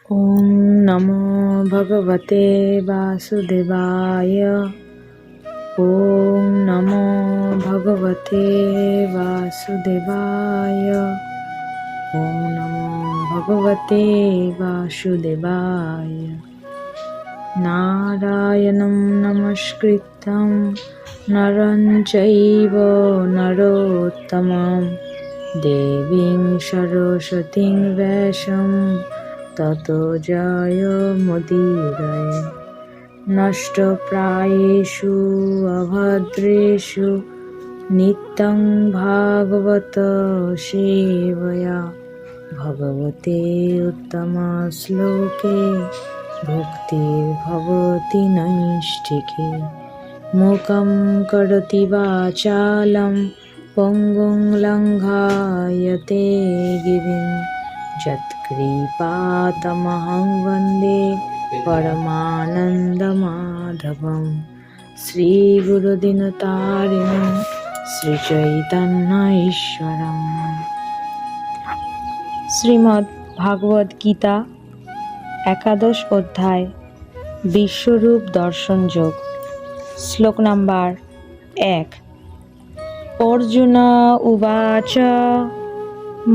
ॐ नमो भगवते वासुदेवाय। ॐ नमो भगवते वासुदेवाय। ॐ नमो भगवते वासुदेवाय। नारायणं नमस्कृतं नरं चैव नरोत्तमं देवीं सरस्वतीं व्यासं ततो जयमुदीरये। नष्टप्रायेषु अभद्रेषु नित्यं भागवत सेवया भगवते उत्तमश्लोके भक्तिर्भवति नैष्ठिके। मूकं करोति वाचालं पङ्गुं लङ्घयते गिरिं यत्कृपातमहं वन्दे परमानन्दमाधवं। श्रीगुरुदिनतारिणं श्रीचैतन्य ईश्वरम्। শ্রীমদ্ ভাগবত গীতা একাদশ অধ্যায় বিশ্বরূপ দর্শন যোগ। শ্লোক নাম্বার 1। অর্জুন উবাচ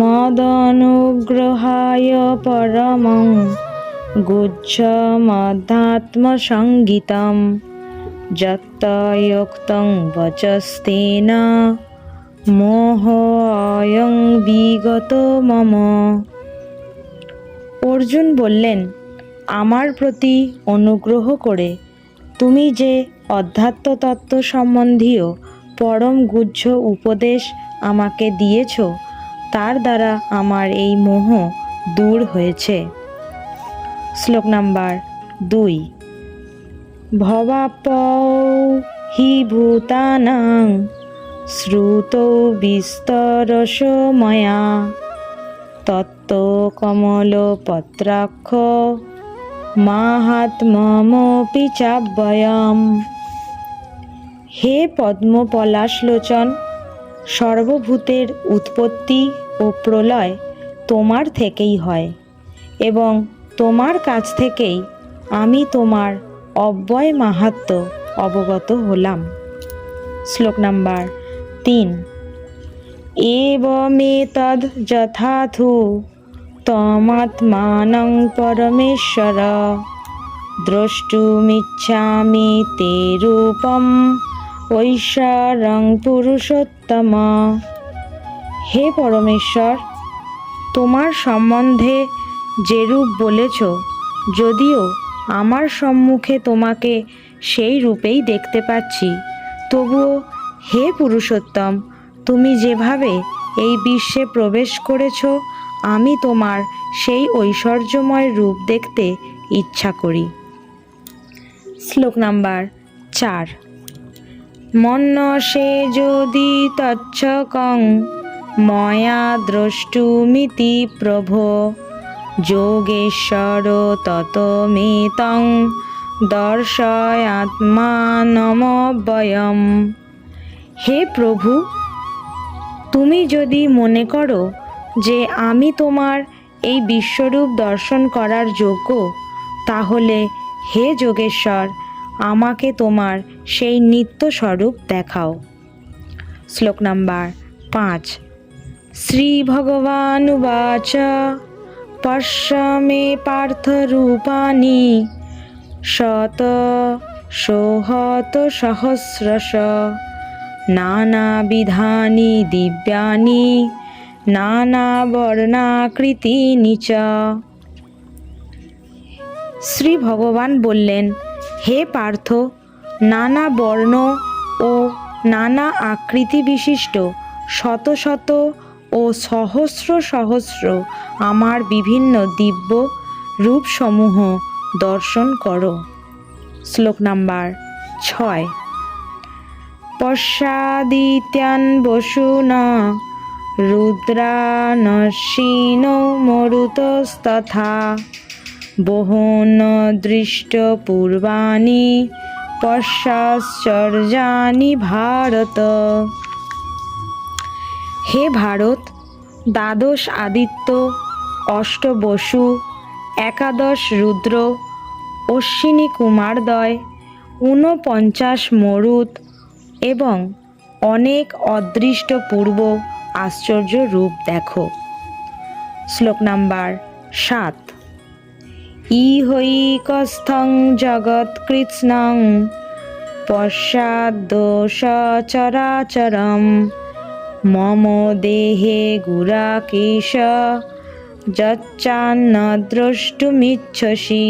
মদনুগ্রহায় পরমং গুহ্যমধ্যাত্মসংগীতম যত্তয়োক্তং বচস্তেন মোহয়ং বিগত মম। অর্জুন বললেন, আমার প্রতি অনুগ্রহ করে তুমি যে অধ্যাত্ম তত্ত্ব সম্বন্ধীয় পরম গুহ্য উপদেশ আমাকে দিয়েছ, তার দ্বারা আমার এই মোহ দূর হয়েছে। শ্লোক নাম্বার 2। ভবাপ্পৌ হি ভূতানাং শ্রুতৌ বিস্তরশ ময়া তত্ত্ব কমলপত্রাক্ষ মাহাত্ম্যমপি চাব্যয়ম। হে পদ্মপলাশলোচন, সর্বভূতের উৎপত্তি ও প্রলয় তোমার থেকেই হয় এবং তোমার কাছ থেকেই আমি তোমার অব্যয় মাহাত্ম্য অবগত হলাম। শ্লোক নাম্বার 3। এবমেতদ যথার্থ তমাত্মানং পরমেশ্বর দ্রষ্টুমিচ্ছামি তে রূপম ঐশ্বরং পুরুষোত্তম। হে পরমেশ্বর, তোমার সম্বন্ধে যেরূপ বলেছ, যদিও আমার সম্মুখে তোমাকে সেই রূপেই দেখতে পাচ্ছি, তবুও হে পুরুষোত্তম, তুমি যেভাবে এই বিশ্বে প্রবেশ করেছ, আমি তোমার সেই ঐশ্বর্যময় রূপ দেখতে ইচ্ছা করি। শ্লোক নাম্বার 4। মন্যসে যদি তচ্ছকং ময়া দ্রষ্টুমিতি প্রভো যোগেশ্বর ততমেতং দর্শয়াত্মানমব্যয়ম। হে প্রভু, তুমি যদি মনে করো যে আমি তোমার এই বিশ্বরূপ দর্শন করার যোগ্য, তাহলে হে যোগেশ্বর, আমাকে তোমার সেই নিত্য স্বরূপ দেখাও। শ্লোক নাম্বার 5। শ্রী ভগবানুবাচ পশ্য মে পার্থ রূপানি শত সোহত সহস্রশ নানাবিধানি দিব্যানি নানাবর্ণাকৃতিনি চ। শ্রী ভগবান বললেন, হে পার্থ, নানা বর্ণ ও নানা আকৃতি বিশিষ্ট শত শত ও সহস্র সহস্র আমার বিভিন্ন দিব্য রূপসমূহ দর্শন করো। শ্লোক নাম্বার 6। পশ্যাদিত্যান বসুনা রুদ্রানশ্বিনো মরুতস্তথা বহূন দৃষ্ট পূর্বাণি পশ্চাশ্চর্যানি ভারত। হে ভারত, দ্বাদশ আদিত্য, অষ্ট বসু একাদশ রুদ্র, অশ্বিনী কুমারদ্বয়, ৪৯ মরুত এবং অনেক অদৃষ্টপূর্ব আশ্চর্য রূপ দেখো। শ্লোক নাম্বার ৭। ইহৈকস্থং জগৎকৃৎস্নং পশ্চাদ্য সচরাচরম মম দেহে গুড়াকেশ যচ্চান্ন দ্রষ্টুমিচ্ছসি।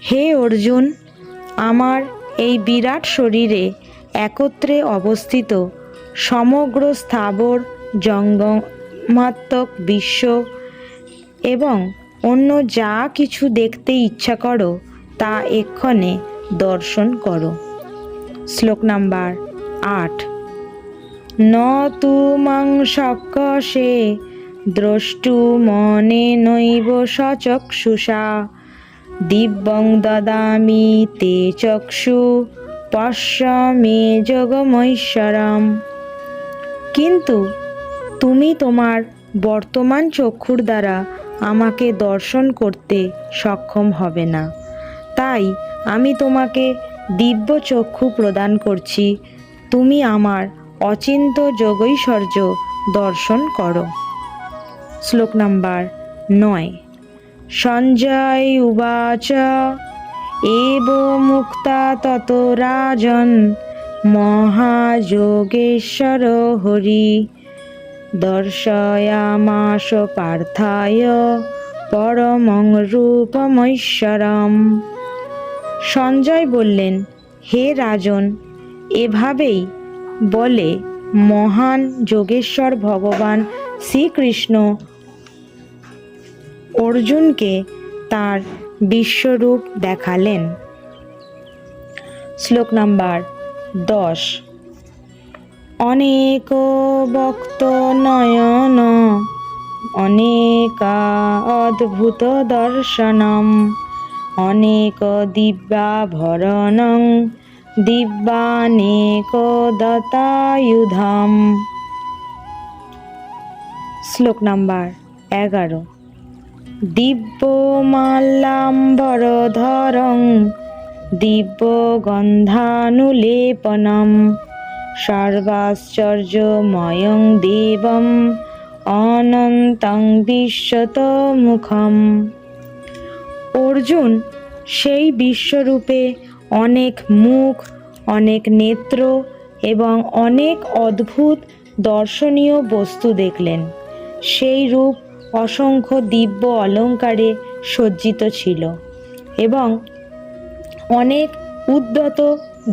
হে অর্জুন, আমার এই বিরাট শরীরে একত্রে অবস্থিত সমগ্র স্থাবর জঙ্গমাত্মক বিশ্ব এবং অন্য যা কিছু দেখতে ইচ্ছা করো তা এক্ষণে দর্শন করো। শ্লোক নাম্বার ৮। ন তু মাং শক্যসে দ্রষ্টুমনেনৈব সচক্ষুষা দিব্যং দদামি তে চক্ষু পশ্য মে যোগমৈশ্বরম। কিন্তু তুমি তোমার বর্তমান চক্ষুর দ্বারা আমাকে দর্শন করতে সক্ষম হবে না, তাই আমি তোমাকে দিব্য চক্ষু প্রদান করছি, তুমি আমার অচিন্ত যোগৈশ্বর্য দর্শন করো। শ্লোক নাম্বার ৯। সঞ্জয় উবাচ এব মুক্তা তত রাজন মহাযোগেশ্বর হরি দর্শয়ামাস পার্থায় পরমং রূপমৈশ্বরম। সঞ্জয় বললেন, হে রাজন, এভাবেই বলে মহান যোগেশ্বর ভগবান শ্রীকৃষ্ণ অর্জুনকে তার বিশ্বরূপ দেখালেন। শ্লোক নাম্বার ১০। অনেক বক্ত নয়ন অনেকা অদ্ভুত দর্শনম অনেক দিব্যাভরণং দিব্যানেক দতায়ুধম। শ্লোক নাম্বার ১১। দিব্য মাল্যাম্বরধরং দিব্য গন্ধানুলেপনম সর্বাশ্চর্যময়ং দেবম অনন্তং বিশ্বতমুখম। অর্জুন সেই বিশ্বরূপে অনেক মুখ, অনেক নেত্র এবং অনেক অদ্ভুত দর্শনীয় বস্তু দেখলেন। সেই রূপ অসংখ্য দিব্য অলঙ্কারে সজ্জিত ছিল এবং অনেক উদ্যত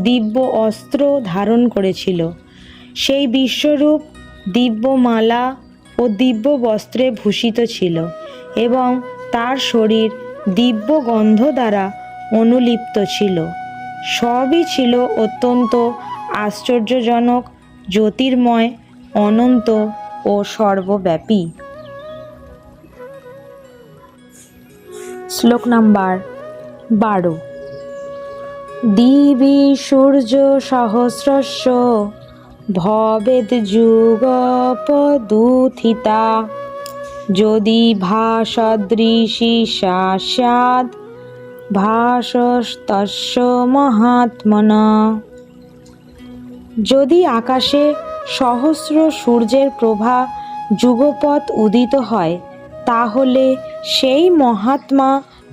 দিব্য অস্ত্র ধারণ করেছিল। সেই বিশ্বরূপ দিব্য মালা ও দিব্য বস্ত্রে ভূষিত ছিল এবং তার শরীর দিব্য গন্ধ দ্বারা অনুলিপ্ত ছিল। সবই ছিল অত্যন্ত আশ্চর্যজনক, জ্যোতির্ময়, অনন্ত ও সর্বব্যাপী। শ্লোক নাম্বার ১২। দিবি সূর্য সহস্রস্য ভবেদ যুগপদুত্থিতা যদি ভাসদৃশি সা স্যাৎ ভাসস্তস্য মহাত্মনা। যদি আকাশে সহস্র সূর্যের প্রভা যুগপৎ উদিত হয়, তাহলে সেই মহাত্মা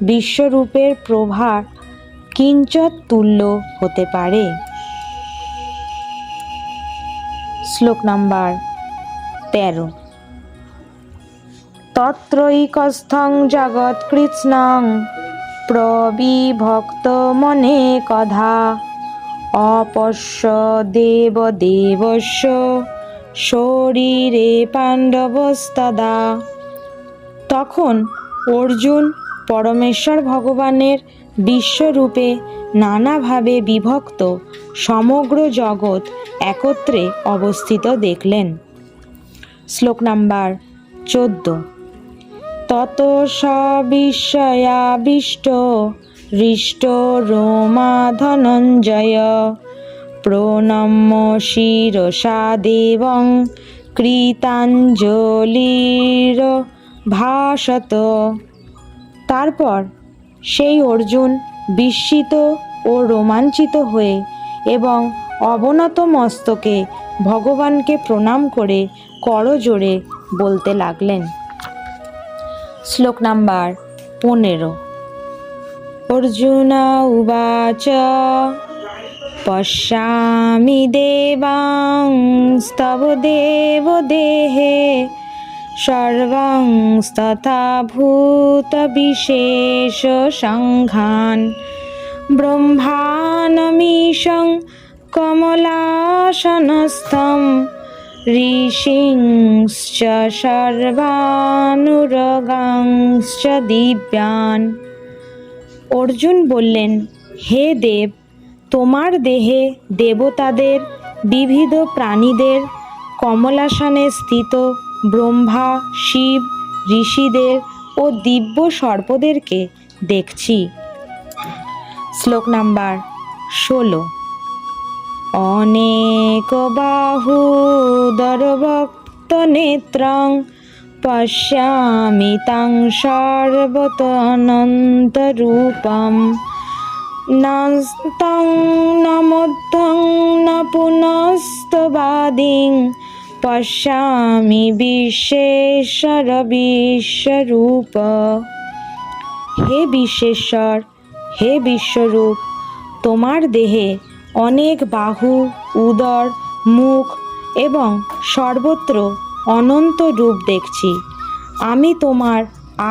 বিশ্বরূপের প্রভার কিঞ্চৎ তুল্য হতে পারে। শ্লোক নাম্বার ১৩। তত্রৈকস্থং জগৎকৃৎস্নং প্রবিভক্ত মনে কধা অপশ্য দেবদেবস্য শরীরে পাণ্ডবস্তদা। তখন অর্জুন পরমেশ্বর ভগবানের বিশ্বরূপে নানাভাবে বিভক্ত সমগ্র জগৎ একত্রে অবস্থিত দেখলেন। শ্লোক নাম্বার ১৪। তত সবিস্ময়াবিষ্ট হৃষ্ট রোমা ধনঞ্জয় প্রণম্য শিরসা দেবং কৃতাঞ্জলির ভাষত। তারপর সেই অর্জুন বিস্মিত ও রোমাঞ্চিত হয়ে এবং অবনত মস্তকে ভগবানকে প্রণাম করে করজোড়ে বলতে লাগলেন। শ্লোক নাম্বার 15। অর্জুন উবাচ পশ্যামি দেবাংস্তব দেবদেহে সর্বাংস্তথা ভূতবিশেষ সংঘান ব্রহ্মাণমীশং কমলাসনস্থং ঋষিংশ্চ সর্বানুরগাংশ্চ দিব্যান। অর্জুন বললেন, হে দেব, তোমার দেহে দেবতাদের, বিবিধ প্রাণীদের, কমলাসনে স্থিত ব্রহ্মা, শিব, ঋষিদের ও দিব্য সর্পদেরকে দেখছি। শ্লোক নাম্বার 16। অনেক বাহুদরবক্ত নেত্রং পশ্যামি তাং সর্বতনন্তরূপম নাস্तं ন মধ্যং ন পুনস্তবাদিং পশ্যামি বিশ্বেশ্বর বিশ্বরূপ। হে বিশ্বেশ্বর, হে বিশ্বরূপ, তোমার দেহে অনেক বাহু, উদর, মুখ এবং সর্বত্র অনন্ত রূপ দেখছি। আমি তোমার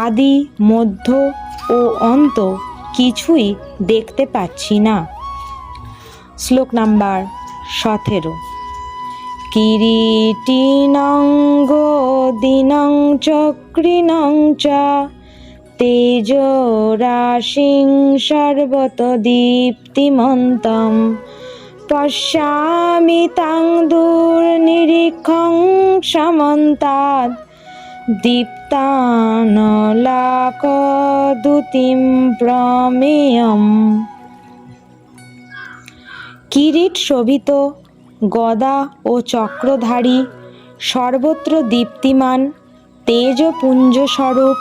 আদি, মধ্য ও অন্ত কিছুই দেখতে পাচ্ছি না। শ্লোক নাম্বার 17। কিরীটিনং গোদিনং চক্রিণং চ তেজরাশিং সর্বত দীপ্তিমন্তম পশ্যামি তাং দুর্নিরীক্ষং সমন্তাৎ দীপ্তানলাকদুতিম প্রমেয়ম। কিরীট শোভিত, গদা ও চক্রধারী, সর্বত্র দীপ্তিমান, তেজপুঞ্জ স্বরূপ,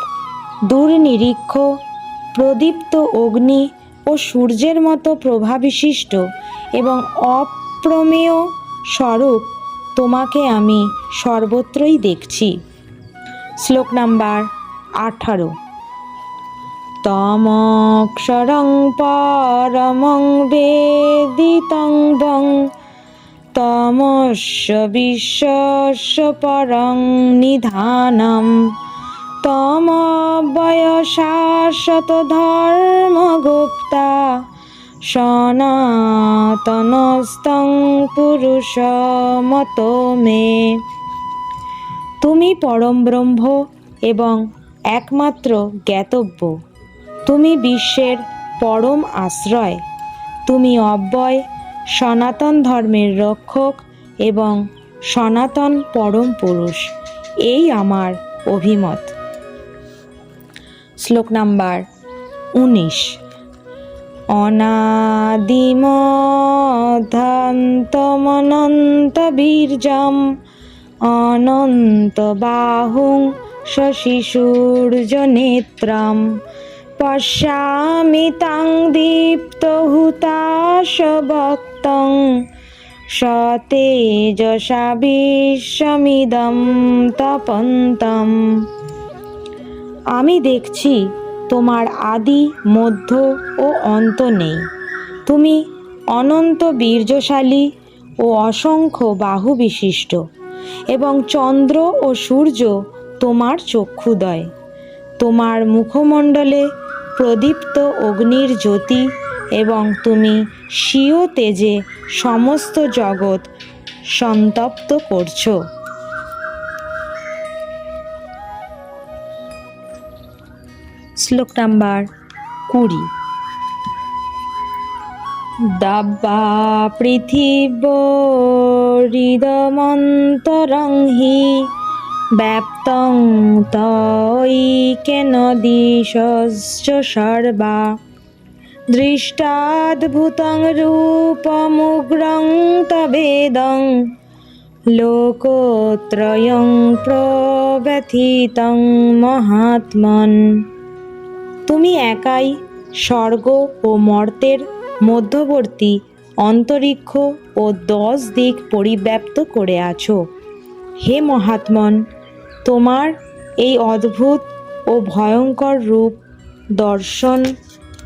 দুর্নিরীক্ষ, প্রদীপ্ত অগ্নি ও সূর্যের মতো প্রভাবিশিষ্ট এবং অপ্রমেয় স্বরূপ তোমাকে আমি সর্বত্রই দেখছি। শ্লোক নাম্বার 18। তমক্ষরং পরমং বেদিতং বং তমস্য বিশ্বস্য পরং নিধানম তমব্যয় শাশ্বত ধর্মগুপ্তা সনাতনস্তং পুরুষমতো মে। তুমি পরম ব্রহ্ম এবং একমাত্র জ্ঞাতব্য। তুমি বিশ্বের পরম আশ্রয়। তুমি অব্যয়, সনাতন ধর্মের রক্ষক এবং সনাতন পরম পুরুষ। এই আমার অভিমত। শ্লোক নাম্বার 19। অনাদিমধ্যান্তমনন্ত বীর্যম অনন্ত বাহুং শশিসূর্য নেত্রম পশ্যামি তাং দীপ্তহুতাশভক্তং সতেজসা বিশ্বমিদং তপন্তম। আমি দেখছি তোমার আদি, মধ্য ও অন্ত নেই। তুমি অনন্ত বীর্যশালী ও অসংখ্য বাহু বিশিষ্ট এবং চন্দ্র ও সূর্য তোমার চক্ষুদয়। তোমার মুখমণ্ডলে প্রদীপ্ত অগ্নির জ্যোতি এবং তুমি স্বীয় তেজে সমস্ত জগৎ সন্তপ্ত করছো। শ্লোক নাম্বার 20। দাব্বা পৃথিবীরিদমন্তরং হি ব্যাপ্তং তৈকেন দিশশ্চ সর্বা দৃষ্টাদ্ভুতং রূপমুগ্রং তবেদং লোকত্রয়ং প্রব্যথিতং মহাত্মন। তুমি একাই স্বর্গ ও মর্ত্যের মধ্যবর্তী অন্তরিক্ষ ও 10 দিক পরিব্যাপ্ত করে আছো। হে মহাত্মন, তোমার এই অদ্ভুত ও ভয়ঙ্কর রূপ দর্শন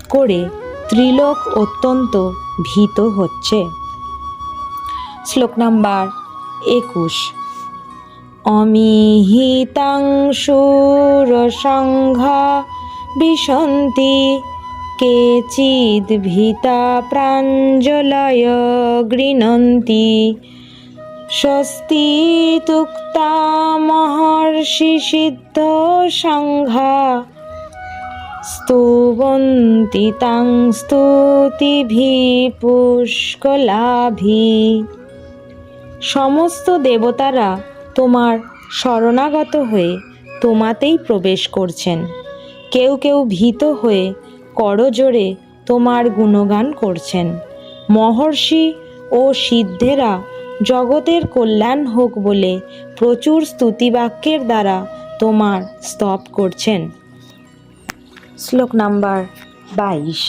করে ত্রিলোক অত্যন্ত ভীত হচ্ছে। শ্লোক নাম্বার 21। অমিহিতাং সুরসংঘা বিশন্তি কেচিদ ভীতা প্রাঞ্জলয় গৃণন্তি স্বস্তি তুক্তা মহর্ষি সিদ্ধ সংঘা স্তবন্তি তাং স্তুতিভি পুষ্কলাভি। সমস্ত দেবতারা তোমার শরণাগত হয়ে তোমাতেই প্রবেশ করছেন। কেউ কেউ ভীত হয়ে করজোড়ে তোমার গুণগান করছেন। মহর্ষি ও সিদ্ধেরা জগতের কল্যাণ হোক বলে প্রচুর স্তুতিবাক্যের দ্বারা তোমার স্তব করছেন। শ্লোক নাম্বার 22।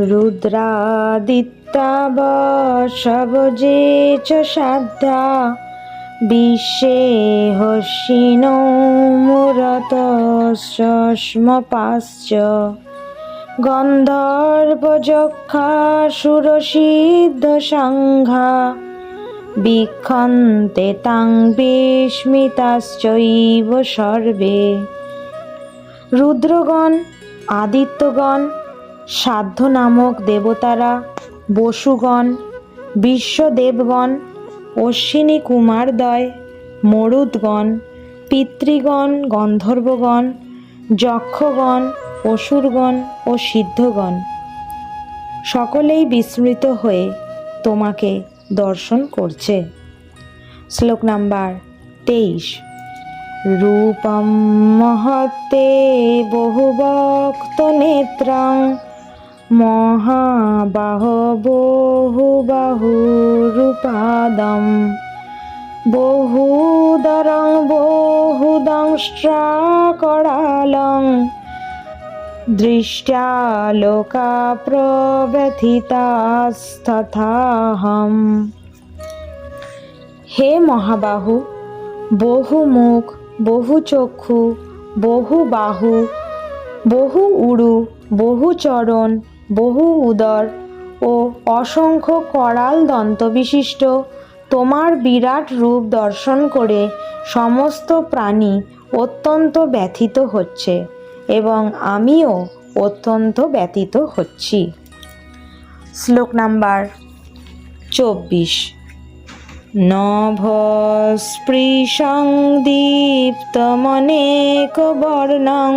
রুদ্রাদিত্যা বশবজে চ সাধ্যা বিশ্বে হর্ষিণো মুরতস্মপাশ্চ গন্ধর্বযক্ষা সুরসিদ্ধ সংঘা বিক্ষন্তে তাং বিস্মিতাশ্চৈব সর্বে। রুদ্রগণ, আদিত্যগণ, সাধ্য নামক দেবতারা, বসুগণ, বিশ্বদেবগণ, অশ্বিনী কুমারদ্বয়, মরুদ্গণ, পিতৃগণ, গন্ধর্বগণ, যক্ষগণ, অসুরগণ ও সিদ্ধগণ সকলেই বিস্মৃত হয়ে তোমাকে দর্শন করছে। শ্লোক নাম্বার 23। রূপম মহত্তে বহুবক্ত নেত্রং মহাবাহ বহুবাহুরূপাদম বহুদরং বহুদংষ্ট্রাকরালং দৃষ্টা লোকা প্রব্যথিতাস্তথাহম। হে মহাবাহু, বহু মুখ, বহু চক্ষু, বহু বাহু, বহু উরু, বহু চরণ, বহু উদর ও অসংখ্য করাল দন্ত বিশিষ্ট তোমার বিরাট রূপ দর্শন করে সমস্ত প্রাণী অত্যন্ত ব্যথিত হচ্ছে এবং আমিও অত্যন্ত ব্যথিত হচ্ছি। শ্লোক নাম্বার 24। নভস্পৃশং দীপ্তমনেক বর্ণং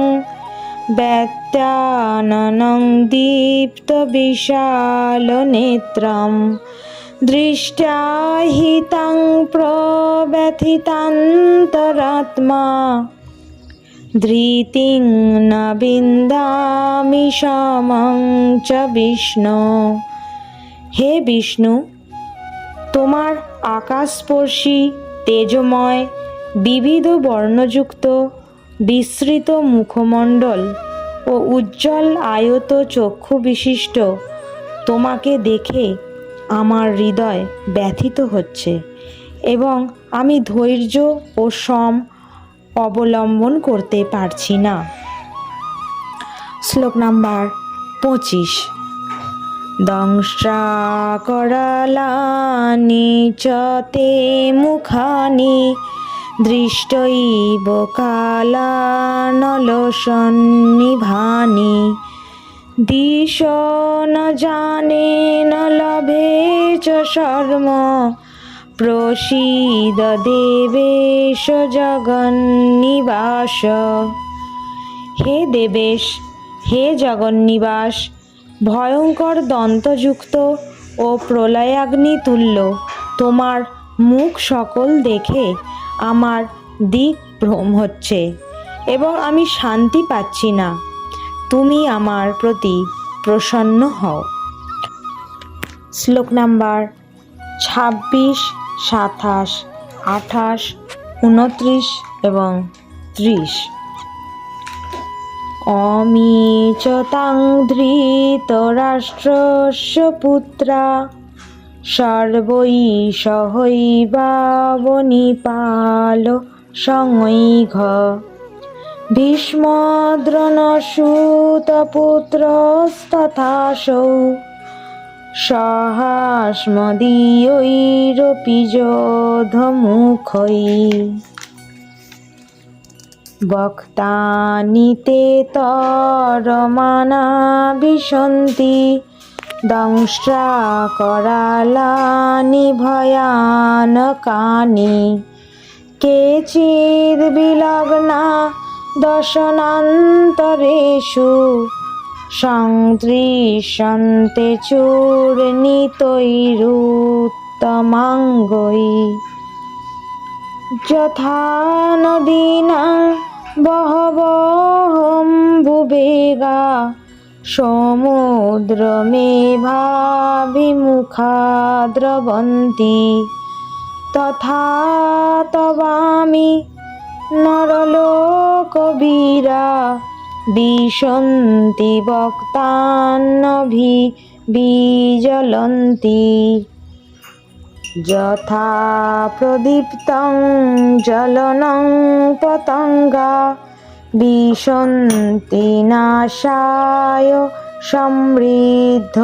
ব্যত্যাননং দীপ্ত বিশাল নেত্রম দৃষ্টা হিতাং প্রব্যথিতান্তরাত্মা ধৃতিং ন বিন্দামি সমং চ বিষ্ণু। হে বিষ্ণু, তোমার আকাশস্পর্শী তেজময় বিবিধ বর্ণযুক্ত বিস্তৃত মুখমণ্ডল ও উজ্জ্বল আয়ত চক্ষু বিশিষ্ট তোমাকে দেখে আমার হৃদয় ব্যথিত হচ্ছে এবং আমি ধৈর্য ও সম অবলম্বন করতে পারছি না। শ্লোক নাম্বার 25। দংষ্ট্রাকরালানি চ তে মুখানি দৃষ্টৈব কালানলোসন্নিভানি দিশো ন জানে ন লভে চ শর্ম প্রসীদ দেবেশ জগন্নিবাস। হে দেবেশ, হে জগন্নিবাস, ভয়ঙ্কর দন্তযুক্ত ও প্রলয়াগ্নি তুল্য তোমার মুখ সকল দেখে আমার দিক ভ্রম হচ্ছে এবং আমি শান্তি পাচ্ছি না। তুমি আমার প্রতি প্রসন্ন হও। শ্লোক নাম্বার 26, 27, 28, 29 এবং 30। অমি চ তাং ধৃতরাষ্ট্রস্য পুত্রা সর্বৈ সহৈবাবনিপাল সংঘ ভীষ্মদ্রোণসূতপুত্রস্তথাসৌ সহাস্মদীয়ৈরপি যোধমুখৈঃ বক্তানি তে তরমানা বিশন্তি দংষ্ট্রাকরালানি ভয়ানকানি কেচিদ্বিলগ্না দশনান্তরেষু সংদৃশ্যন্তে চূর্ণিতৈরুত্তমাঙ্গৈঃ যথা নদীনাং বহবহম্বুবেগা সমুদ্রমেভাভিমুখা দ্রবন্তি তথা তবামি নরলোকবীরা বিশন্তি বক্তান্নভিবিজ্বলন্তি যথা প্রদীপ্তং জ্বলনং পতঙ্গা বিশন্তি নাশায় সমৃদ্ধবেগা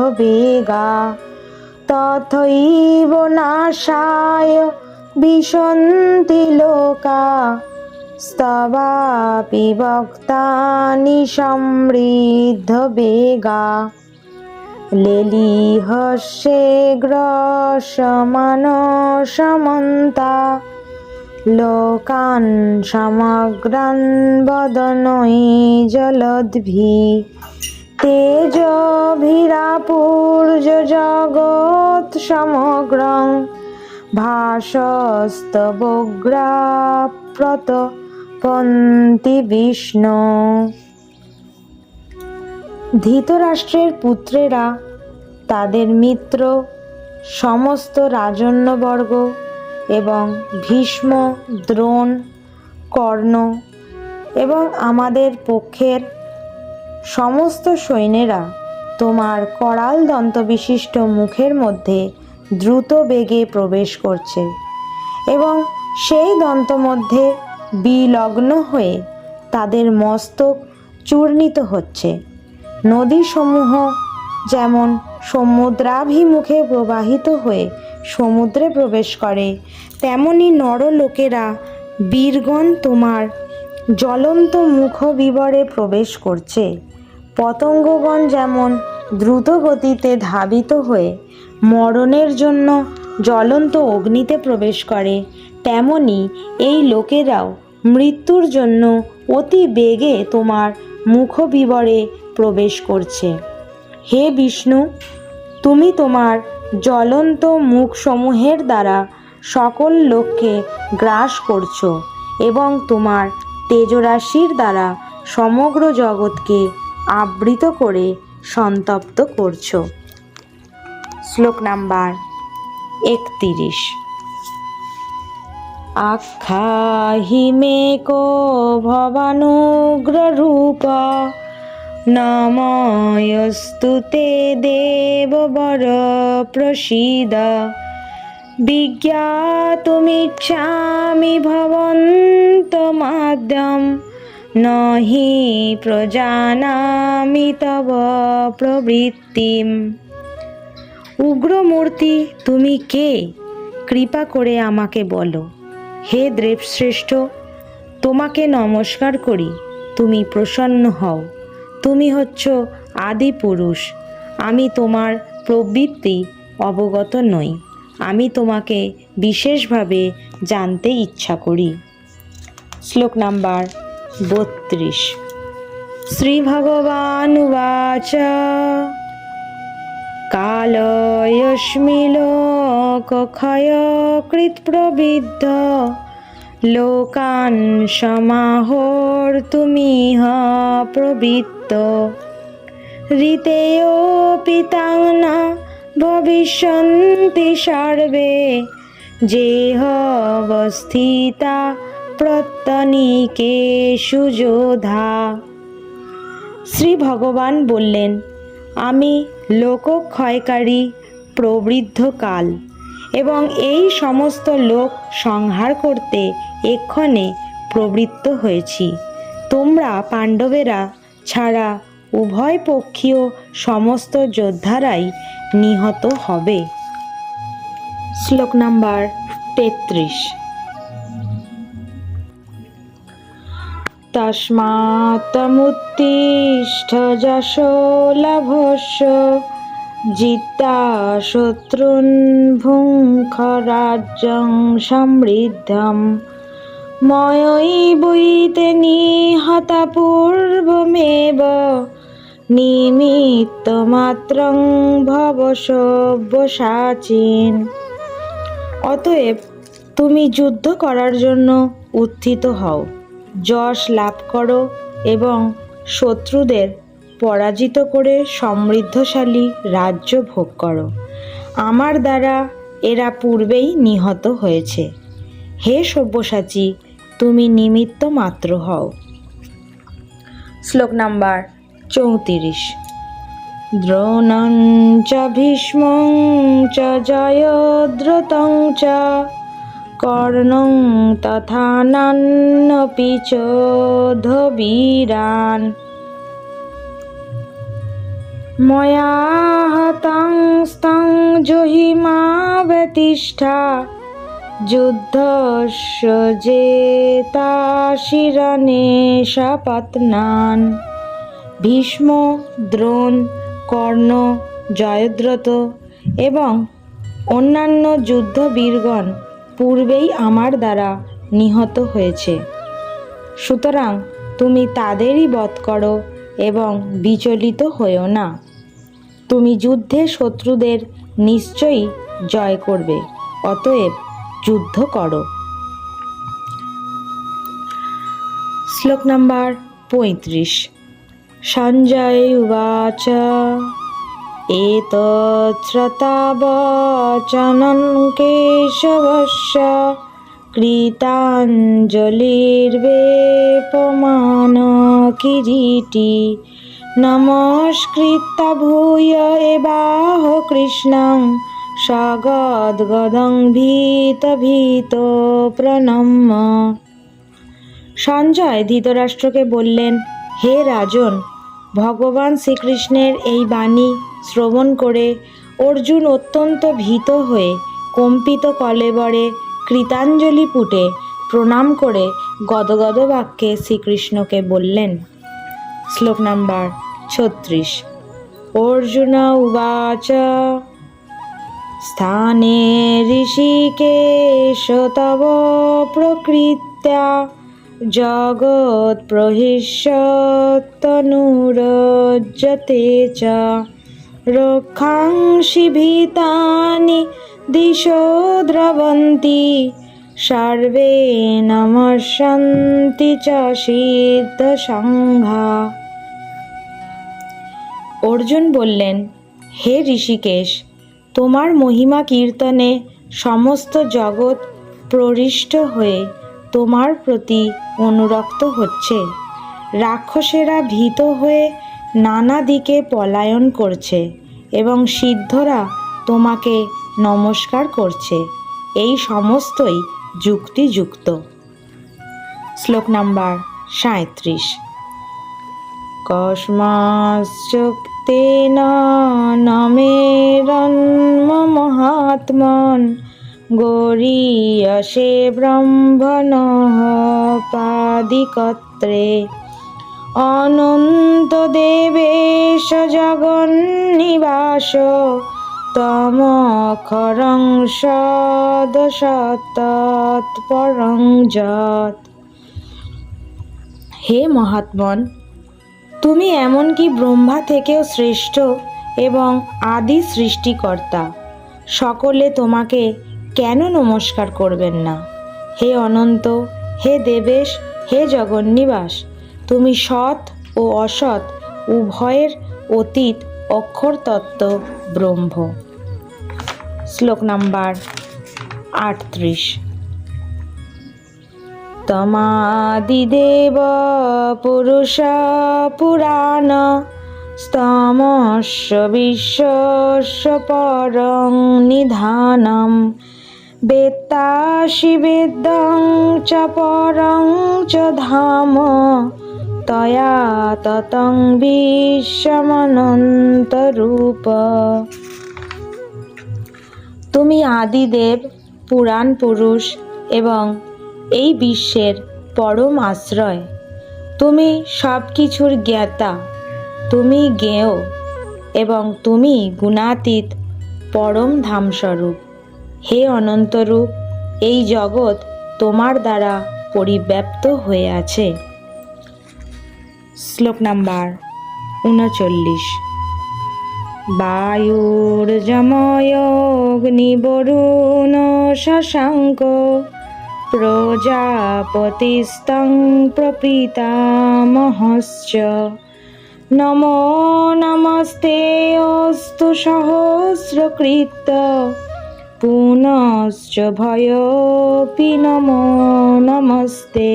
তথৈব নাশায় বিশন্তি লোকা স্তবাপি বক্তানি সমৃদ্ধবেগা লেলিহস্যে গ্রসমানসমন্তা লোকান সমগ্রান বদনৈ জলদ্ভিঃ তেজোভিরাপূর্য জগৎ সমগ্রং ভাসস্তবগ্রাপ্রত পন্তি বিষ্ণু। ধৃতরাষ্ট্রের পুত্রেরা, তাদের মিত্র, সমস্ত রাজন্যবর্গ এবং ভীষ্ম, দ্রোণ, কর্ণ এবং আমাদের পক্ষের সমস্ত সৈন্যেরা তোমার করাল দন্তবিশিষ্ট মুখের মধ্যে দ্রুত বেগে প্রবেশ করছে এবং সেই দন্ত মধ্যে বিলগ্ন হয়ে তাদের মস্তক চূর্ণিত হচ্ছে। নদীসমূহ যেমন সমুদ্রাভিমুখে প্রবাহিত হয়ে সমুদ্রে প্রবেশ করে, তেমনি নরলোকেরা বীরগণ তোমার জ্বলন্ত মুখ বিবরে প্রবেশ করছে। পতঙ্গগণ যেমন দ্রুত গতিতে ধাবিত হয়ে মরণের জন্য জ্বলন্ত অগ্নিতে প্রবেশ করে, তেমনি এই লোকেরাও মৃত্যুর জন্য অতি বেগে তোমার মুখ বিবরে প্রবেশ করছে। হে বিষ্ণু, তুমি তোমার জ্বলন্ত মুখসমূহের দ্বারা সকল লোককে গ্রাস করছো এবং তোমার তেজরাশির দ্বারা সমগ্র জগৎকে আবৃত করে সন্তপ্ত করছো। শ্লোক নাম্বার 31। আখ্যাহি মে কো ভবানুগ্ররূপ নময়স্তু তে দেববর প্রসীদ বিজ্ঞাতুমিচ্ছামি ভবন্তমাদ্যম নহি প্রজানামি তব প্রবৃত্তিম। উগ্রমূর্তি, তুমি কে? কৃপা করে আমাকে বলো। হে দেবশ্রেষ্ঠ, তোমাকে নমস্কার করি, তুমি প্রসন্ন হও। তুমি হচ্ছ আদি পুরুষ। আমি তোমার প্রবৃত্তি অবগত নই। আমি তোমাকে বিশেষভাবে জানতে ইচ্ছা করি। শ্লোক নাম্বার 32। শ্রীভগবানুবাচ কালয়স্মি লোকক্ষয়কৃৎপ্রবৃদ্ধ লোকান সমাহর্তুমিহ প্রবৃত্ত ঋতেয়োপি তাং ন ভবিষ্যন্তি সর্বে জেহবস্থিতা প্রত্যনিকেষু যোধা। শ্রী ভগবান বললেন, আমি লোকক্ষয়কারী প্রবৃদ্ধ কাল এবং এই সমস্ত লোক সংহার করতে এক্ষণে প্রবৃত্ত হয়েছি। তোমরা পাণ্ডবেরা ছাড়া উভয় পক্ষীয় সমস্ত যোদ্ধারাই নিহত হবে। শ্লোক নাম্বার 33। তস্মাত্ত্বমুত্তিষ্ঠ যশো লভস্য জিত্বা শত্রুন ভুঙ্ক্ষ রাজ্যং সমৃদ্ধম ময়ৈবৈতে নিহতা পূর্বমেব নিমিত্তমাত্রং ভব সব্যসাচিন। অতএব তুমি যুদ্ধ করার জন্য উত্থিত হও, যশ লাভ করো এবং শত্রুদের পরাজিত করে সমৃদ্ধশালী রাজ্য ভোগ করো। আমার দ্বারা এরা পূর্বেই নিহত হয়েছে। হে সব্যসাচী, তুমি নিমিত্ত মাত্র হও। শ্লোক নাম্বার 34। দ্রোণং চ ভীষ্মং চ জয়দ্রথং চ কর্ণং তথান্যানপি চোদ্ধবীরান ময়া হতাংস্তং জহিমা ব্যতিষ্ঠা যুদ্ধস্য জেতাশিরনে সপত্নান। ভীষ্ম, দ্রোণ, কর্ণ, জয়দ্রথ এবং অন্যান্য যুদ্ধবীরগণ পূর্বেই আমার দ্বারা নিহত হয়েছে। সুতরাং তুমি তাদেরই বধ করো এবং বিচলিত হইও না। তুমি যুদ্ধে শত্রুদের নিশ্চয়ই জয় করবে, অতএব যুদ্ধ করো। শ্লোক নাম্বার 35। সঞ্জয় উবাচ এতচ্ছ্রতা বচনং কেশবস্য কৃতাঞ্জলির্বেপমান কিরীটি নমস্কৃত্য ভূয় এবাহ কৃষ্ণং সগদ্গদং ভীত ভীত প্রণম্য। সঞ্জয় ধৃতরাষ্ট্রকে বললেন, হে রাজন, ভগবান শ্রীকৃষ্ণের এই বাণী শ্রবণ করে অর্জুন অত্যন্ত ভীত হয়ে কম্পিত কলেবরে কৃতাঞ্জলি পুটে প্রণাম করে গদগদ বাক্যে শ্রীকৃষ্ণকে বললেন। শ্লোক নাম্বার 36। অর্জুন উবাচ স্থানে ঋষিকেশ তব প্রকৃত্যা জগৎ প্রহিষ্যতনুরজ্জতে চ রক্ষাংসি ভীতানি দিশো দ্রবন্তি সর্বে নমস্যন্তি চ সিদ্ধ সংঘা। অর্জুন বললেন, হে ঋষিকেশ, তোমার মহিমা কীর্তনে সমস্ত জগৎ প্রহৃষ্ট হয়ে তোমার প্রতি অনুরক্ত হচ্ছে। রাক্ষসেরা ভীত হয়ে নানা দিকে পলায়ন করছে এবং সিদ্ধরা তোমাকে নমস্কার করছে। এই সমস্তই যুক্তিযুক্ত। শ্লোক নাম্বার 37। কস্মাচ্চুক্তেন নমেরন্মহাত্মন গরীয়সে ব্রহ্মণঃ পাদিকত্রে অনন্ত দেবেশ জগন্নিবাস তমক্ষরং সদসতৎপরং যৎ। হে মহাত্মন, তুমি এমনকি ব্রহ্মা থেকেও শ্রেষ্ঠ এবং আদি সৃষ্টিকর্তা। সকলে তোমাকে কেন নমস্কার করবেন না? হে অনন্ত, হে দেবেশ, হে জগন্নিবাস, তুমি সৎ ও অসৎ উভয়ের অতীত অক্ষর তত্ত্ব ব্রহ্ম। শ্লোক নাম্বার 38। তমাদিদেব পুরুষ পুরাণ স্তমস্য বিশ্বস্য পরং নিধানম বেত্তাসি বেদং চ পরং চ ধাম তয়া ততং বিশ্বমনন্তরূপ। তুমি আদিদেব, পুরাণ পুরুষ এবং এই বিশ্বের পরম আশ্রয়। তুমি সব কিছুর জ্ঞাতা, তুমি জ্ঞেয় এবং তুমি গুণাতীত পরম ধামস্বরূপ। হে অনন্তরূপ, এই জগৎ তোমার দ্বারা পরিব্যাপ্ত হয়ে আছে। শ্লোক নাম্বার 39। বায়ুর্যময়োগ্নিবরুণ শশাঙ্ক প্রজাপতিস্তং প্রপিতামহশ্চ নমো নমস্তে অস্তু সহস্রকৃত পুনশ্চ ভয়োপি নমো নমস্তে।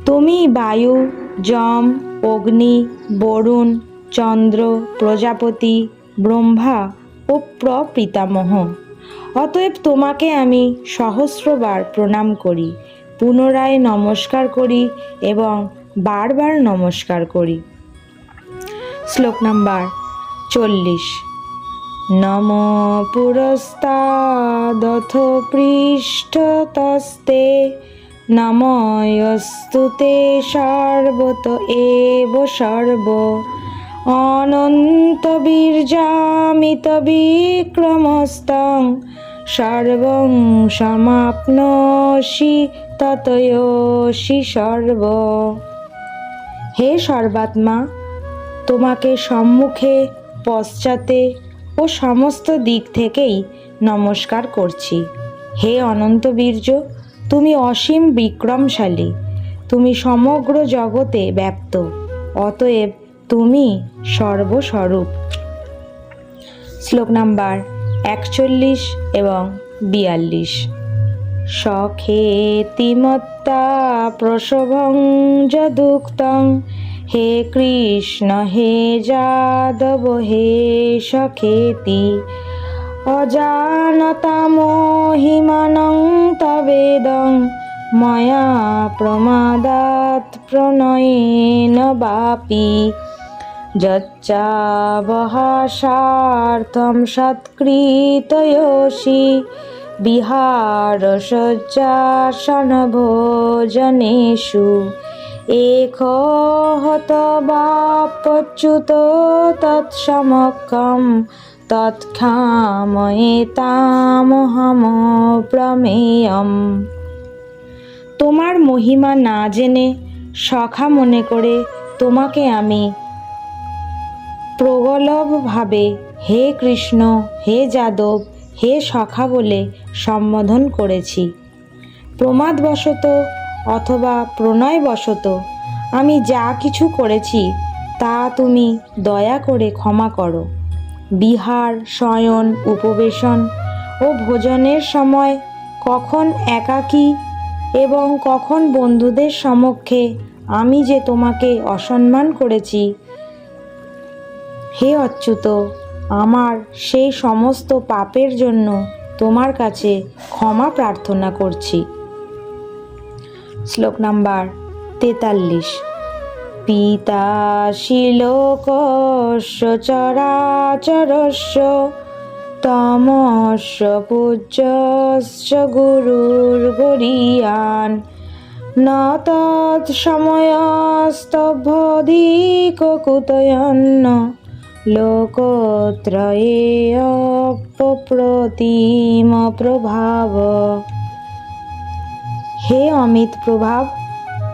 তুমি বায়ু, যম, অগ্নি, বরুণ, চন্দ্র, প্রজাপতি, ব্রহ্মা ও প্রপিতামহ। অতএব তোমাকে আমি সহস্রবার প্রণাম করি, পুনরায় নমস্কার করি এবং বারবার নমস্কার করি। শ্লোক নাম্বার 40। নমো পুরস্তাদথ পৃষ্ঠতস্তে নমোস্তু তে সর্বত এব সর্ব অনন্ত বীর্যামিত বিক্রমস্তং সর্বং সমাপ্নোষি ততয়োষি সর্ব। হে সর্বাত্মা, তোমাকে সম্মুখে, পশ্চাতে ও সমস্ত দিক থেকেই নমস্কার করছি। হে অনন্ত বীর্য, তুমি অসীম বিক্রমশালী, তুমি সমগ্র জগতে ব্যাপ্ত, অতএব তুমি সর্বস্বরূপ। শ্লোক নাম্বার 41 এবং 42। সখেতি মত্তা প্রসভং যদুক্তং হে কৃষ্ণ হে যাদব হে সখেতি অজানতা মহিমানং তবেদং ময়া প্রমাদাৎ প্রণয়েন বাপি যচ্চাবহাসার্থম সৎকৃতয়োষি বিহারসজ্জাসন ভোজনেষু একো হতবাপ্যচ্যুত তৎসমক্ষম তৎক্ষাময়েতামহম প্রমেয়ম। তোমার মহিমা না জেনে সখা মনে করে তোমাকে আমি প্রগলভভাবে হে কৃষ্ণ, হে যাদব, হে সখা বলে সম্বোধন করেছি। প্রমাদবশত অথবা প্রণয়বশত আমি যা কিছু করেছি তা তুমি দয়া করে ক্ষমা করো। বিহার, শয়ন, উপবেশন ও ভোজনের সময় কখন একাকী এবং কখন বন্ধুদের সমক্ষে আমি যে তোমাকে অসম্মান করেছি, হে অচ্যুত, আমার সেই সমস্ত পাপের জন্য তোমার কাছে ক্ষমা প্রার্থনা করছি। শ্লোক নাম্বার 43। পিতাসি লোকস্য চরাচরস্য তমস্য পূজ্যশ্চ গুরুর্গরীয়ান ন তৎসময়স্তভ্যধিক কুতয়ন্ন লোকত্রয়ে অপ্রতিম প্রভাব। হে অমিত প্রভাব,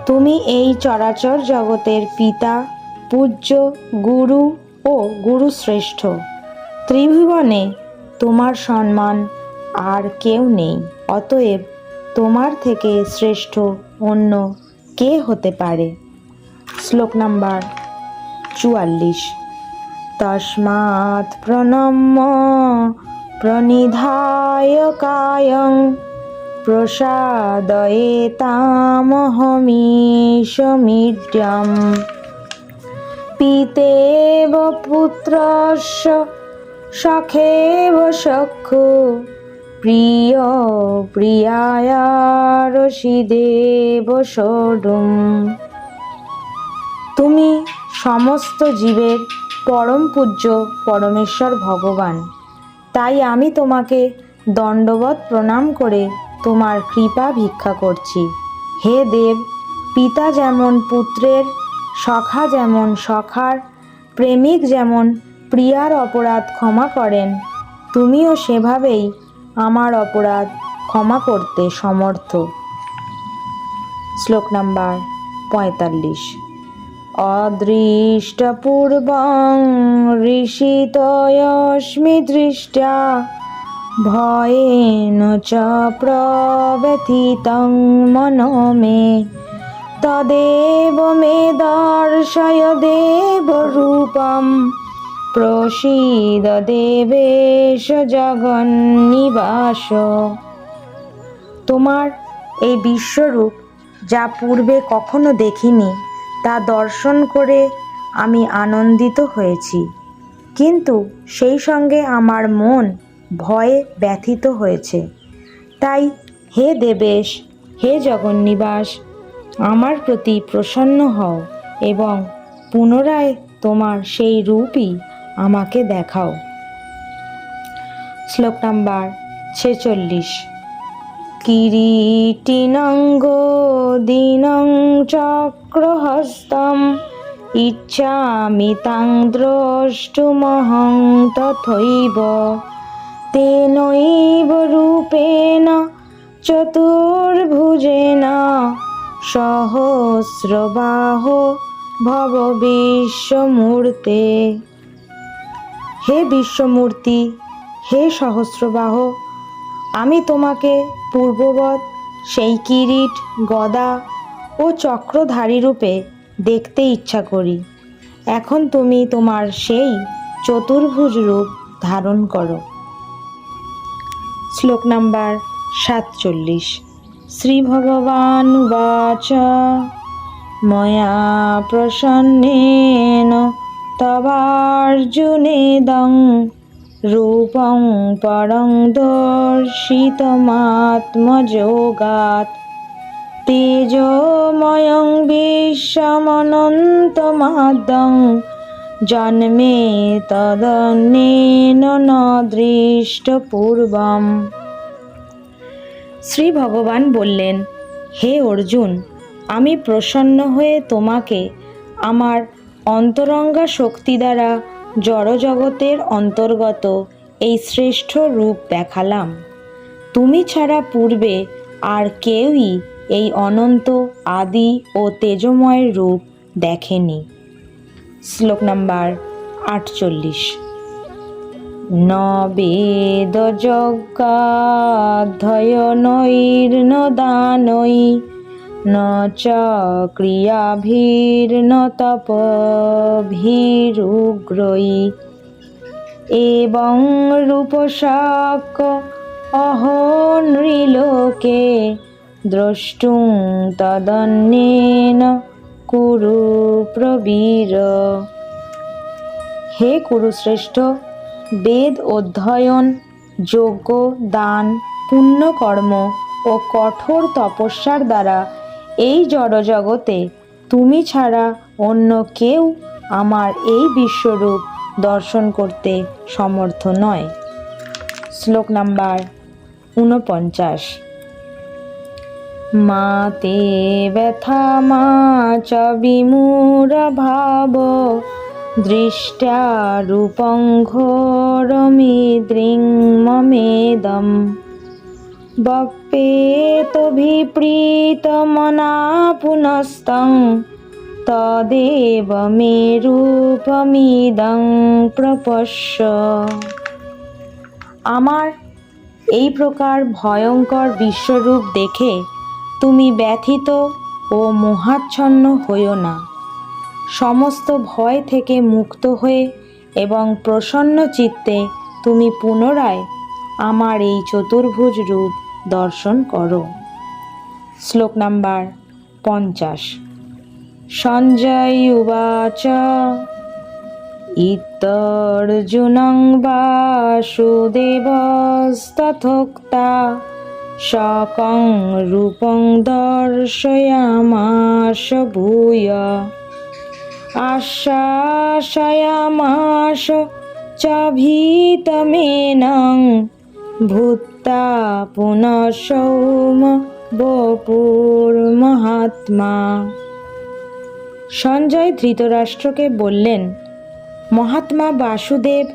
তুমি এই চরাচর জগতের পিতা, পূজ্য, গুরু ও গুরুশ্রেষ্ঠ। ত্রিভুবনে তোমার সম্মান আর কেউ নেই, অতএব তোমার থেকে শ্রেষ্ঠ অন্য কে হতে পারে। শ্লোক নাম্বার 44। তস্মাৎ প্রণম্য প্রনিধায় কায়ং প্রসাদয়েতামহমীশমিড্যম পিতেব পুত্রস্য সখেব সখ্যো প্রিয় প্রিয়ায়ারসিদেব সোঢুম। তুমি সমস্ত জীবের পরম পূজ্য পরমেশ্বর ভগবান, তাই আমি তোমাকে দণ্ডবৎ প্রণাম করে তোমার কৃপা ভিক্ষা করছি। হে দেব, পিতা যেমন পুত্রের, সখা যেমন সখার, প্রেমিক যেমন প্রিয়ার অপরাধ ক্ষমা করেন, তুমিও সেভাবেই আমার অপরাধ ক্ষমা করতে সমর্থ। শ্লোক নাম্বার 45। অদৃষ্টপূর্বং ঋষিতয়স্মি দৃষ্টা ভয়েন চ প্রব্যথিতং মনো মে তদেব মে দর্শয় দেব রূপম প্রসীদ দেবেশ জগন্নিবাস। তোমার এই বিশ্বরূপ যা পূর্বে কখনো দেখিনি তা দর্শন করে আমি আনন্দিত হয়েছি, কিন্তু সেই সঙ্গে আমার মন ভয়ে ব্যথিত হয়েছে। তাই হে দেবেশ, হে জগন্নিবাস, আমার প্রতি প্রসন্ন হও এবং পুনরায় তোমার সেই রূপই আমাকে দেখাও। শ্লোক নাম্বার 46। কিরীটিনঙ্গ দীনং চক্রহস্তম ইচ্ছামি তাং দ্রষ্টুমহং তথৈব তেনৈব রূপেণ চতুর্ভুজেন সহস্রবাহো ভব বিশ্বমূর্তে। হে বিশ্বমূর্তি, হে সহস্রবাহ, আমি তোমাকে পূর্ববৎ সেই কিরীট, গদা ও চক্রধারী রূপে দেখতে ইচ্ছা করি। এখন তুমি তোমার সেই চতুর্ভুজ রূপ ধারণ করো। শ্লোক নাম্বার 47। শ্রী ভগবান উবাচ ময়া প্রসন্নেন তবার্জুনেদং রূপং পরং দর্শিতমাত্মযোগাৎ তেজোময়ং বিশ্বমনন্তমাদ্যং জন্মে তদন্যেন ন দৃষ্টপূর্বম। শ্রী ভগবান বললেন, হে অর্জুন, আমি প্রসন্ন হয়ে তোমাকে আমার অন্তরঙ্গা শক্তি দ্বারা জড়জগতের অন্তর্গত এই শ্রেষ্ঠ রূপ দেখালাম। তুমি ছাড়া পূর্বে আর কেউই এই অনন্ত, আদি ও তেজময় রূপ দেখেনি। শ্লোক নাম্বার 48। ন বেদ যজ্ঞাধ্যয়নৈর্ন দানৈ ন চ ক্রিয়াভির্ন তপভিরুগ্রৈ এবং রূপশাক অহো নৃলোকে দ্রষ্টুং তদন্যেন কুরু প্রবীর। হে কুরুশ্রেষ্ঠ, বেদ অধ্যয়ন, যজ্ঞ, দান, পুণ্যকর্ম ও কঠোর তপস্যার দ্বারা এই জড়জগতে তুমি ছাড়া অন্য কেউ আমার এই বিশ্বরূপ দর্শন করতে সমর্থ নয়। শ্লোক নাম্বার 49। মা তে ব্যথা মা চ বিমূঢ় ভাব দৃষ্টা রূপং ঘোরমিদৃং মমেদম বপ্পেতভিপ্রীতমনা পুনস্তং তদেব মে রূপমিদং প্রপশ্য। আমার এই প্রকার ভয়ঙ্কর বিশ্বরূপ দেখে তুমি ব্যথিত ও মোহাচ্ছন্ন হইও না। সমস্ত ভয় থেকে মুক্ত হয়ে এবং প্রসন্ন চিত্তে তুমি পুনরায় আমার এই চতুর্ভুজ রূপ দর্শন করো। শ্লোক নাম্বার 50। সঞ্জয় উবাচ ইত্যর্জুনং বাসুদেবস্তথোক্তা সকং রূপং দর্শয়ামাস ভূয় আশ্বাসয়ামাস চ ভীতমেনং ভূত্বা পুনঃ সৌম বপুর্মহাত্মা। সঞ্জয় ধৃতরাষ্ট্রকে বললেন, মহাত্মা বাসুদেব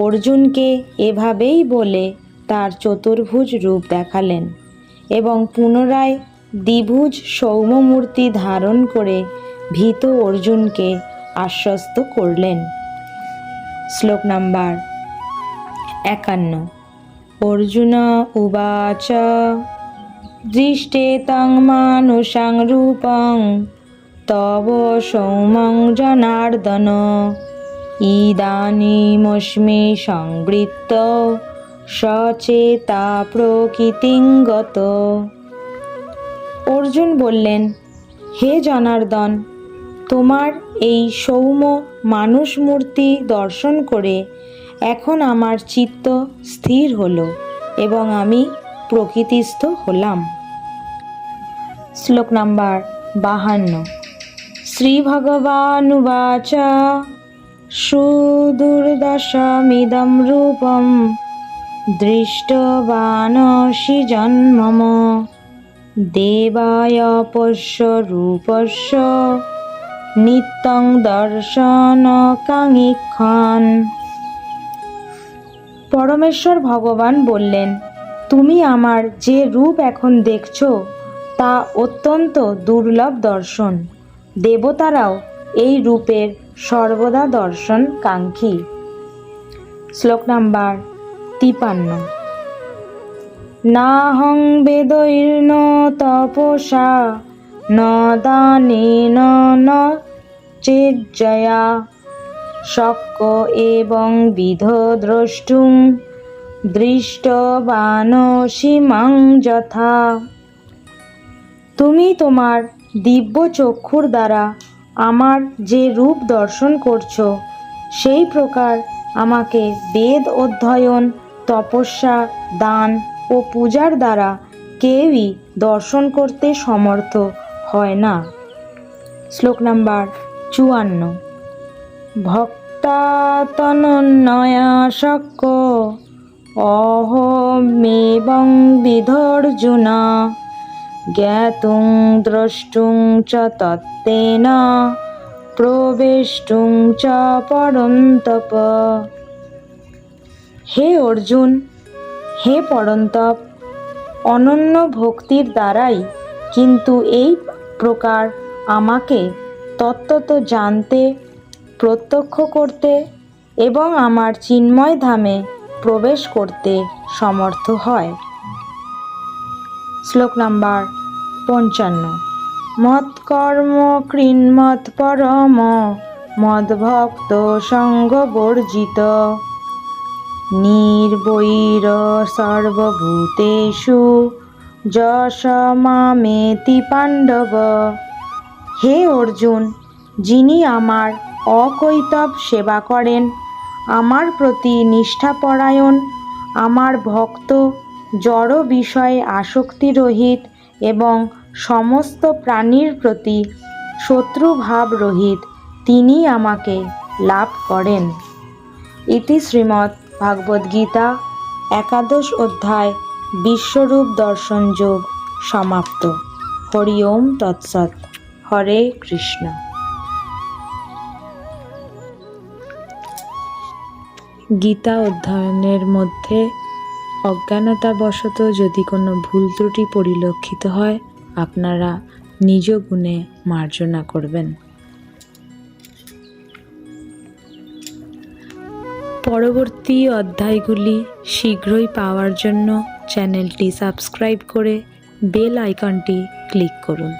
অর্জুনকে এভাবেই বলে তার চতুর্ভুজ রূপ দেখালেন এবং পুনরায় দ্বিভুজ সৌম্যমূর্তি ধারণ করে ভীত অর্জুনকে আশ্বস্ত করলেন। শ্লোক নাম্বার 51। অর্জুন উবাচ দৃষ্টেতং মানুষং রূপং তব সৌমং জনার্দন ইদানীমস্মি সংবৃত্ত সচেতা প্রকৃতিং গত। অর্জুন বললেন, হে জনার্দন, তোমার এই সৌম্য মানুষ মূর্তি দর্শন করে এখন আমার চিত্ত স্থির হলো এবং আমি প্রকৃতিস্থ হলাম। শ্লোক নাম্বার 52। শ্রী ভগবানুবাচ সুদুর্দশমিদং রূপম দৃষ্টবানসি জন্মম দেবায় পশ্য রূপস্য নিত্যং দর্শনকাঙ্ক্ষণ। পরমেশ্বর ভগবান বললেন, তুমি আমার যে রূপ এখন দেখছো তা অত্যন্ত দুর্লভ দর্শন। দেবতারাও এই রূপের সর্বদা দর্শন কাঙ্ক্ষী। শ্লোক নাম্বার 53। নাহং বেদৈর্ন তপসা ন দানেন ন চেজ্জয়া শক্য এবং বিধ দ্রষ্টুং দৃষ্টবানসি মাং যথা। তুমি তোমার দিব্য চক্ষুর দ্বারা আমার যে রূপ দর্শন করছো সেই প্রকার আমাকে বেদ অধ্যয়ন, তপস্যা, দান ও পূজার দ্বারা কেউই দর্শন করতে সমর্থ হয় না। শ্লোক নাম্বার 54। ভক্তাতনন্যয়া শক্য অহমেবং বিধর্জুন জ্ঞাতুং দ্রষ্টুং চ তত্ত্বেন প্রবেষ্টুং চ পরন্তপ। হে অর্জুন, হে পরন্তপ, অনন্য ভক্তির দ্বারাই কিন্তু এই প্রকার আমাকে তত্ত্বত জানতে, প্রত্যক্ষ করতে এবং আমার চিন্ময় ধামে প্রবেশ করতে সমর্থ হয়। শ্লোক নাম্বার 55। মৎকর্ম কৃন্মৎ পরম মদ্ভক্ত সঙ্গবর্জিত নির্বৈর সর্বভূতেষু যশ মামেতি পাণ্ডব। হে অর্জুন, যিনি আমার অকৈতব সেবা করেন, আমার প্রতি নিষ্ঠাপরায়ণ, আমার ভক্ত, জড় বিষয়ে আসক্তিরহিত এবং সমস্ত প্রাণীর প্রতি শত্রুভাব রহিত, তিনি আমাকে লাভ করেন। ইতি শ্রীমদ্ ভাগবদ্গীতা 11 অধ্যায় বিশ্বরূপ দর্শন যোগ সমাপ্ত। হরি ওম তৎসৎ। হরে কৃষ্ণ। গীতা অধ্যয়নের মধ্যে অজ্ঞানতাবশত যদি কোনো ভুল ত্রুটি পরিলক্ষিত হয়, আপনারা নিজ গুণে মার্জনা করবেন। পরবর্তী অধ্যায়গুলি শীঘ্রই পাওয়ার জন্য চ্যানেলটি সাবস্ক্রাইব করে বেল আইকনটি ক্লিক করুন।